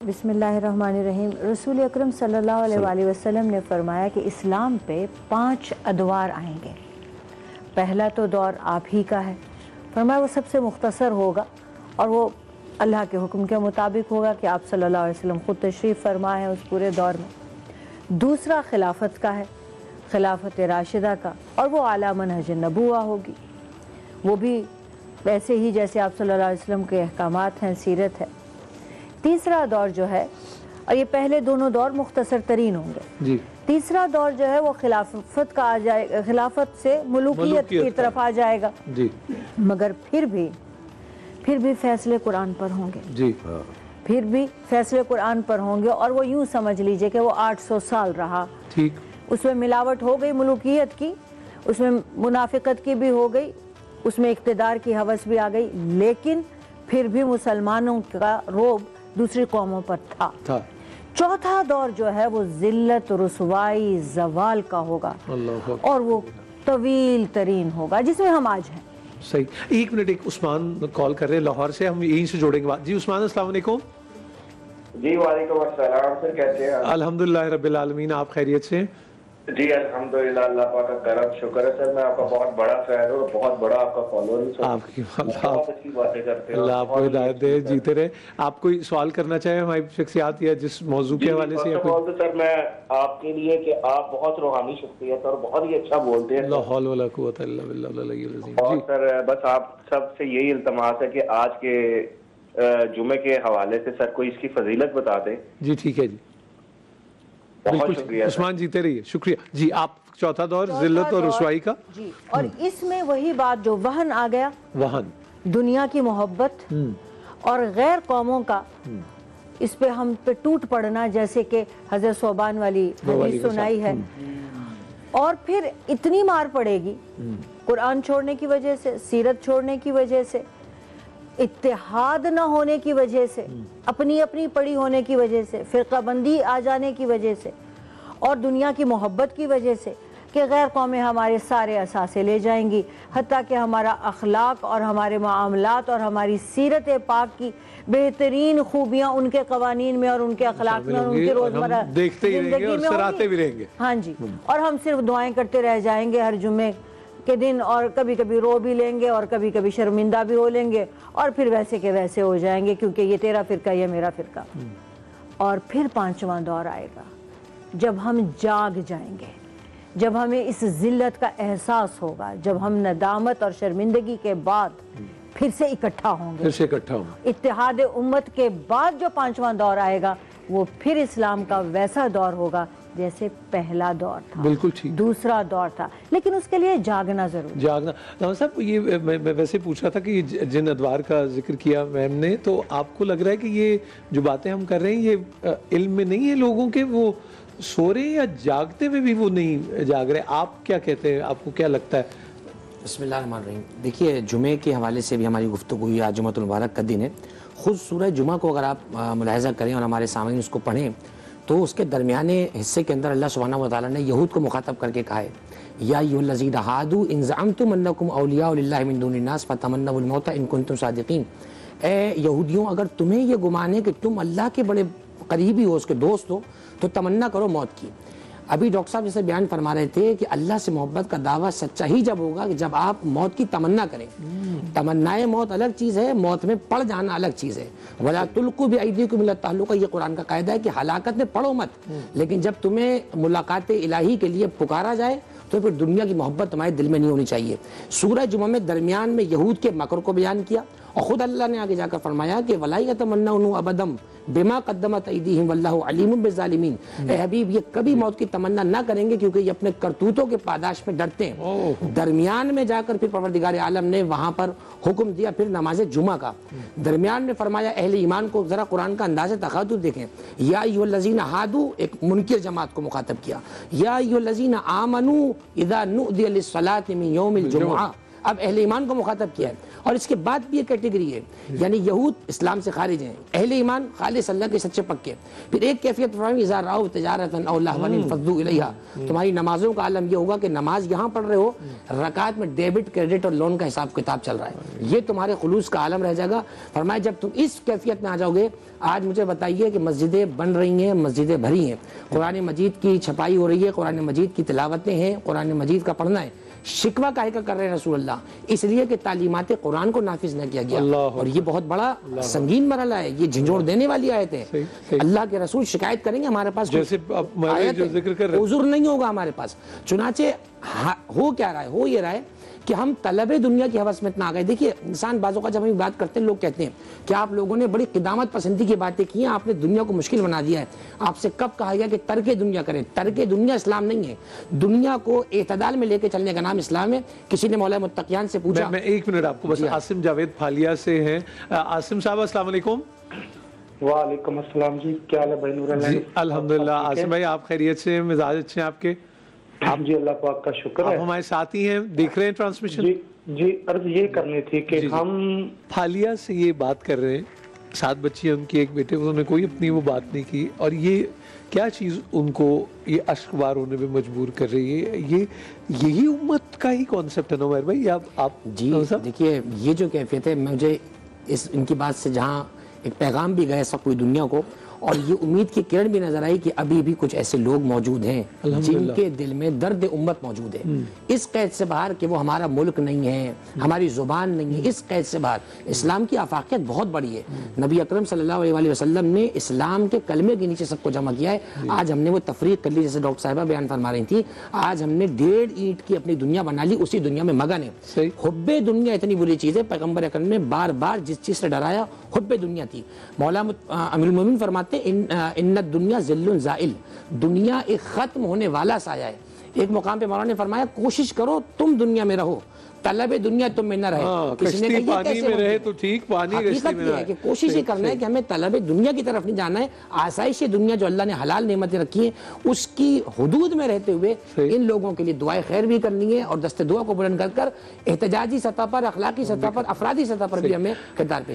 بسم اللہ الرحمن الرحیم۔ رسول اکرم صلی اللہ علیہ وآلہ وسلم نے فرمایا کہ اسلام پہ 5 ادوار آئیں گے۔ پہلا تو دور آپ ہی کا ہے، فرمایا وہ سب سے مختصر ہوگا اور وہ اللہ کے حکم کے مطابق ہوگا کہ آپ صلی اللہ علیہ وسلم خود تشریف فرما ہے اس پورے دور میں۔ دوسرا خلافت کا ہے، خلافت راشدہ کا، اور وہ اعلیٰ منہج نبوہ ہوگی، وہ بھی ویسے ہی جیسے آپ صلی اللہ علیہ وسلم کے احکامات ہیں، سیرت ہے۔ تیسرا دور جو ہے، اور یہ پہلے دونوں دور مختصر ترین ہوں گے، تیسرا دور جو ہے وہ خلافت کا آ جائے گا، خلافت سے ملوکیت کی طرف آ جائے گا، مگر پھر بھی فیصلے قرآن پر ہوں گے، پھر بھی فیصلے قرآن پر ہوں گے، اور وہ یوں سمجھ لیجئے کہ وہ 800 سال رہا، اس میں ملاوٹ ہو گئی ملوکیت کی، اس میں منافقت کی بھی ہو گئی، اس میں اقتدار کی ہوس بھی آ گئی، لیکن پھر بھی مسلمانوں کا رعب دوسری قوموں پر تھا۔ چوتھا دور جو ہے وہ ذلت، رسوائی، زوال کا ہوگا، اور وہ طویل ترین ہوگا جس میں ہم آج ہیں۔ صحیح، ایک منٹ، ایک عثمان کال کر رہے ہیں لاہور سے، ہم یہیں سے جوڑیں گے بات۔ جی عثمان، السلام علیکم۔ جی وعلیکم السلام سر، کیسے ہیں؟ الحمدللہ رب العالمین، آپ خیریت سے؟ جی الحمدللہ، اللہ پاک کا کرم شکر ہے سر، میں آپ کا بہت بڑا فین ہوں، بہت بڑا آپ کا فالوور ہوں سر، آپ کی بہت اچھی باتیں کرتے ہیں، اللہ آپ کو ہدایت دے، جیتے رہے۔ آپ کوئی سوال کرنا چاہیں ہماری شخصیات یا جس موضوع کے حوالے سے؟ سر میں آپ کے لیے کہ آپ بہت روحانی شخصیت اور بہت ہی اچھا بولتے ہیں، لا حول ولا قوت الا باللہ العلی العظیم۔ اور سر بس آپ سب سے یہی التماس ہے کہ آج کے جمعے کے حوالے سے سر کوئی اس کی فضیلت بتا دیں۔ جی ٹھیک ہے، جی بہت شکریہ عثمان، جیتے رہیے، شکریہ جی۔ آپ چوتھا دور ذلت اور رسوائی کا، جی، اور اس میں وہی بات جو وہن آ گیا، وہن، دنیا کی محبت اور غیر قوموں کا اس پہ ہم پہ ٹوٹ پڑنا، جیسے کہ حضرت صوبان والی حدیث سنائی ہے، اور پھر اتنی مار پڑے گی قرآن چھوڑنے کی وجہ سے، سیرت چھوڑنے کی وجہ سے، اتحاد نہ ہونے کی وجہ سے، اپنی اپنی پڑی ہونے کی وجہ سے، فرقہ بندی آ جانے کی وجہ سے، اور دنیا کی محبت کی وجہ سے کہ غیر قومیں ہمارے سارے اثاثے لے جائیں گی، حتیٰ کہ ہمارا اخلاق اور ہمارے معاملات اور ہماری سیرت پاک کی بہترین خوبیاں ان کے قوانین میں اور ان کے اخلاق میں اور ان کے روزمرہ دیکھتے ہی رہیں گے اور سراہتے بھی رہیں گے۔ ہاں جی، اور ہم صرف دعائیں کرتے رہ جائیں گے ہر جمعے کے دن، اور کبھی کبھی رو بھی لیں گے اور کبھی کبھی شرمندہ بھی ہو لیں گے، اور پھر ویسے کے ویسے ہو جائیں گے کیونکہ یہ تیرا فرقہ، یہ میرا فرقہ۔ اور پھر 5واں دور آئے گا جب ہم جاگ جائیں گے، جب ہمیں اس ذلت کا احساس ہوگا، جب ہم ندامت اور شرمندگی کے بعد پھر سے اکٹھا ہوں گے، اتحاد امت کے بعد جو 5واں دور آئے گا وہ پھر اسلام کا ویسا دور ہوگا جیسے پہلا دور تھا، بالکل ٹھیک، دوسرا دور تھا، لیکن اس کے لیے جاگنا ضروری۔ جاگنا صاحب، یہ میں ویسے پوچھ رہا تھا کہ جن ادوار کا ذکر کیا میم نے، تو آپ کو لگ رہا ہے کہ یہ جو باتیں ہم کر رہے ہیں یہ علم میں نہیں ہے لوگوں کے، وہ سو رہے ہیں یا جاگتے ہوئے بھی وہ نہیں جاگ رہے؟ آپ کیا کہتے ہیں، آپ کو کیا لگتا ہے؟ بسم اللہ الرحمن الرحیم۔ دیکھیے، جمعے کے حوالے سے بھی ہماری گفتگو ہوئی، آج جمعہ المبارک کا دن ہے۔ خود سورہ جمعہ کو اگر آپ ملاحظہ کریں اور ہمارے سامعین اس کو پڑھیں تو اس کے درمیانے حصے کے اندر اللہ سبحانہ و تعالیٰ نے یہود کو مخاطب کر کے کہا ہے، یا ایھا الذین ھادوا ان زعمتم انکم اولیاء للہ من دون الناس فتمنوا الموت ان کنتم صادقین۔ اے یہودیوں، اگر تمہیں یہ گمان ہے کہ تم اللہ کے بڑے قریبی ہو، اس کے دوست ہو، تو تمنا کرو موت کی۔ ابھی ڈاکٹر صاحب جیسے بیان فرما رہے تھے کہ اللہ سے محبت کا دعویٰ سچا ہی جب ہوگا کہ جب آپ موت کی تمنا کریں۔ تمنائے موت الگ چیز ہے، موت میں پڑ جانا الگ چیز ہے۔ وَلَا تُلْقُوا بِأَيْدِيكُمْ إِلَى التَّهْلُكَةِ، یہ قرآن کا قاعدہ ہے کہ ہلاکت میں پڑو مت، لیکن جب تمہیں ملاقات الہی کے لیے پکارا جائے تو پھر دنیا کی محبت تمہارے دل میں نہیں ہونی چاہیے۔ سورہ جمعہ میں درمیان میں یہود کے مکر کو بیان کیا، اور خود اللہ نے آگے جا کر فرمایا کہ وَلَا يَتَمَنَّوْنَهُ أَبَدًا بِمَا قَدَّمَتْ أَيْدِيهِمْ وَاللَّهُ عَلِيمٌ بِالظَّالِمِينَ۔ اے حبیب، یہ کبھی موت کی تمنا نہ کریں گے کیونکہ یہ اپنے کرتوتوں کے پاداش میں ڈرتے ہیں۔ درمیان میں جا کر پھر پروردگار عالم نے وہاں پر حکم دیا پھر نماز جمعہ کا۔ درمیان میں فرمایا اہل ایمان کو ذرا قرآن کا انداز تخاطب دیکھیں، یا ایھا الذین ھادوا، ایک منکر جماعت کو مخاطب کیا، یا ایھا الذین آمنوا اذا نودی للصلاۃ من یوم الجمعہ، اب اہل ایمان کو مخاطب کیا ہے، اور اس کے بعد بھی یہ کیٹیگری ہے، یعنی یہود اسلام سے خارج ہیں، اہل ایمان خالص اللہ کے سچے پکے۔ پھر ایک کیفیت فرمائی اذا راؤ تجارتا او لہوا انفضوا الیہا، تمہاری نمازوں کا عالم یہ ہوگا کہ نماز یہاں پڑھ رہے ہو، رکعت میں ڈیبٹ کریڈٹ اور لون کا حساب کتاب چل رہا ہے، یہ تمہارے خلوص کا عالم رہ جائے گا۔ فرمایا جب تم اس کیفیت میں آ جاؤ گے، آج مجھے بتائیے کہ مسجدیں بن رہی ہیں، مسجدیں بھری ہیں، قرآن مجید کی چھپائی ہو رہی ہے، قرآن مجید کی تلاوتیں ہیں، قرآن مجید کا پڑھنا ہے، شکوہ کاہے کا کر رہے ہیں رسول اللہ؟ اس لیے کہ تعلیمات قرآن کو نافذ نہ کیا گیا، اور یہ بہت بڑا سنگین مرحلہ ہے، یہ جھنجھوڑ دینے والی آیت ہے۔ اللہ کے رسول شکایت کریں گے ہمارے پاس جیسے جو ذکر کر رہے ہیں، عذر نہیں ہوگا ہمارے پاس۔ چنانچہ ہو کیا رہا ہے؟ ہو یہ رہا ہے کہ ہم طلب دنیا کی حوث میں اتنا آ گئے۔ دیکھیے انسان بعضوں کا جب ہم بات کرتے ہیں، لوگ کہتے ہیں کہ آپ لوگوں نے بڑی قدامت پسندی کی باتیں کی ہیں، آپ نے دنیا کو مشکل بنا دیا ہے۔ آپ سے کب کہا گیا کہ ترک دنیا کریں؟ ترک دنیا اسلام نہیں ہے، دنیا کو اعتدال میں لے کے چلنے کا نام اسلام ہے۔ کسی نے مولا متقیان سے پوچھا، میں ایک منٹ آپ کو بس، عاصم جاوید پھالیا سے ہیں۔ عاصم صاحب السلام علیکم۔ وعلیکم السلام جی، کیا حال ہے بھائی نور اللہ؟ جی الحمدللہ۔ عاصم بھائی آپ خیریت سے ہیں؟ مزاج اچھے ہیں آپ کے؟ جی اللہ پاک کا شکر ہے۔ آپ ہمارے ساتھی ہیں، دیکھ رہے ہیں ٹرانسمیشن؟ جی عرض یہ کرنی تھی کہ ہم پھالیا سے یہ بات کر رہے ہیں، 7 بچی ہیں ان کی، ایک بیٹے، انہوں نے کوئی اپنی وہ بات نہیں کی، اور یہ کیا چیز ان کو یہ اشک بار ہونے میں مجبور کر رہی ہے؟ یہی امت کا ہی کانسیپٹ ہے نویر بھائی؟ آپ جی دیکھیے یہ جو کیفیت ہے، مجھے ان کی بات سے جہاں ایک پیغام بھی گیا سب پوری دنیا کو، اور یہ امید کی کرن بھی نظر آئی کہ ابھی بھی کچھ ایسے لوگ موجود ہیں جن کے دل میں درد امت موجود ہے، اس قید سے باہر کہ وہ ہمارا ملک نہیں ہے، ہماری زبان نہیں ہے، اس قید سے باہر۔ اسلام کی آفاقیت بہت بڑی ہے، نبی اکرم صلی اللہ علیہ وسلم نے اسلام کے کلمے کے نیچے سب کو جمع کیا ہے۔ آج ہم نے وہ تفریق کر لی، جیسے ڈاکٹر صاحبہ بیان فرما رہی تھی، آج ہم نے 1.5 اینٹ کی اپنی دنیا بنا لی، اسی دنیا میں مگن ہے۔ حب دنیا اتنی بری چیز ہے، پیغمبر اکرم نے بار بار جس چیز سے ڈرایا حب دنیا تھی۔ مولا امیر المومنین فرماتے ان الدنیا ذل زائل، دنیا ایک ختم ہونے والا سایہ ہے۔ ایک مقام پہ مولانا نے فرمایا کوشش کرو تم دنیا میں رہو، طلب دنیا تم میں نہ رہے۔ کشتی پانی میں رہے تو ٹھیک، پانی کشتی میں ہے کہ کوشش یہ کرنا ہے کہ ہمیں طلب دنیا کی طرف نہیں جانا ہے، آسائش دنیا جو اللہ نے حلال نعمتیں رکھی ہیں اس کی حدود میں رہتے ہوئے ان لوگوں کے لیے دعائیں خیر بھی کرنی ہے، اور دست دعا کو بلند کر کر احتجاجی سطح پر، اخلاقی سطح پر، افرادی سطح پر بھی ہمیں کردار پیش